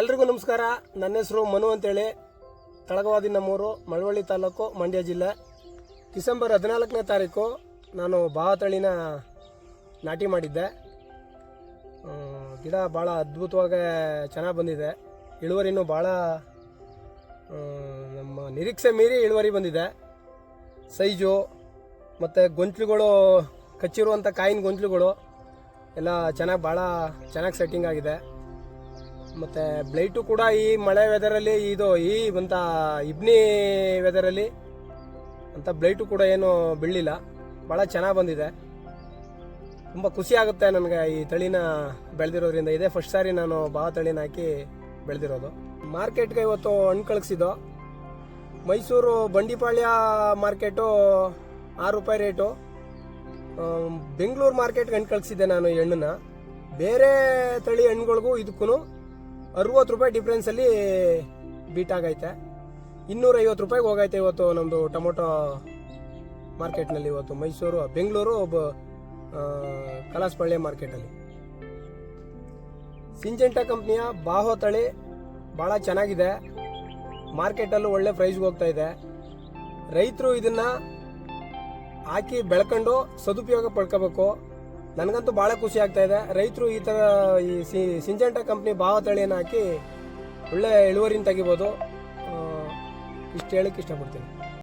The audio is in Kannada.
ಎಲ್ರಿಗೂ ನಮಸ್ಕಾರ. ನನ್ನ ಹೆಸರು ಮನು ಅಂತೇಳಿ, ತಳಗವಾದಿ ನಮ್ಮೂರು, ಮಳವಳ್ಳಿ ತಾಲೂಕು, ಮಂಡ್ಯ ಜಿಲ್ಲೆ. ಡಿಸೆಂಬರ್ 14ನೇ ತಾರೀಕು ನಾನು ಬಾವತಳಿನ ನಾಟಿ ಮಾಡಿದ್ದೆ. ಗಿಡ ಭಾಳ ಅದ್ಭುತವಾಗಿ ಚೆನ್ನಾಗಿ ಬಂದಿದೆ. ಇಳುವರಿನೂ ಭಾಳ ನಮ್ಮ ನಿರೀಕ್ಷೆ ಮೀರಿ ಇಳುವರಿ ಬಂದಿದೆ. ಸೈಜು ಮತ್ತು ಗೊಂಚಲುಗಳು, ಕಚ್ಚಿರುವಂಥ ಕಾಯಿನ ಗೊಂಚಲುಗಳು ಎಲ್ಲ ಭಾಳ ಚೆನ್ನಾಗಿ ಸೆಟ್ಟಿಂಗ್ ಆಗಿದೆ. ಮತ್ತು ಬ್ಲೈಟು ಕೂಡ ಈ ಮಳೆ ವೆದರಲ್ಲಿ ಈ ಬಂತ ಇಬ್ನಿ ವೆದರಲ್ಲಿ ಅಂತ ಬ್ಲೈಟು ಕೂಡ ಏನು ಬೀಳಲಿಲ್ಲ. ಭಾಳ ಚೆನ್ನಾಗಿ ಬಂದಿದೆ. ತುಂಬ ಖುಷಿ ಆಗುತ್ತೆ ನನಗೆ ಈ ತಳಿನ ಬೆಳೆದಿರೋದ್ರಿಂದ. ಇದೇ ಫಸ್ಟ್ ಸಾರಿ ನಾನು ಬಾವ ತಳಿನ ಹಾಕಿ ಬೆಳೆದಿರೋದು. ಮಾರ್ಕೆಟ್ಗೆ ಇವತ್ತು ಹಣ್ಣು ಕಳಿಸಿದ್ದು. ಮೈಸೂರು ಬಂಡಿಪಾಳ್ಯ ಮಾರ್ಕೆಟು 6 ರೂಪಾಯಿ ರೇಟು. ಬೆಂಗಳೂರು ಮಾರ್ಕೆಟ್ಗೆ ಹಣ್ಣು ಕಳಿಸಿದ್ದೆ ನಾನು ಈ ಹಣ್ಣನ್ನ. ಬೇರೆ ತಳಿ ಹಣ್ಣುಗಳಿಗೂ ಇದಕ್ಕೂ 60 ರೂಪಾಯಿ ಡಿಫ್ರೆನ್ಸಲ್ಲಿ ಬೀಟ್ ಆಗೈತೆ. 250 ರೂಪಾಯಿಗೆ ಹೋಗೈತೆ ಇವತ್ತು ನಮ್ಮದು ಟೊಮೊಟೊ ಮಾರ್ಕೆಟ್ನಲ್ಲಿ. ಇವತ್ತು ಬೆಂಗಳೂರು ಕಲಾಸಪಳ್ಳಿ ಮಾರ್ಕೆಟಲ್ಲಿ ಸಿಂಜೆಂಟಾ ಕಂಪ್ನಿಯ ಬಾಹೋ ತಳಿ ಭಾಳ ಚೆನ್ನಾಗಿದೆ. ಮಾರ್ಕೆಟಲ್ಲೂ ಒಳ್ಳೆ ಪ್ರೈಸ್ಗೆ ಹೋಗ್ತಾ ಇದೆ. ರೈತರು ಇದನ್ನು ಹಾಕಿ ಬೆಳ್ಕೊಂಡು ಸದುಪಯೋಗ ಪಡ್ಕೋಬೇಕು. ನನಗಂತೂ ಭಾಳ ಖುಷಿ ಆಗ್ತಾ ಇದೆ. ರೈತರು ಈ ಥರ ಈ ಸಿಂಜೆಂಟಾ ಕಂಪ್ನಿ ಬಾವ ತಳಿಯನ್ನು ಹಾಕಿ ಒಳ್ಳೆ ಇಳುವರಿನ ತೆಗಿಬೋದು. ಇಷ್ಟು ಹೇಳಕ್ಕೆ ಇಷ್ಟಪಡ್ತೀನಿ.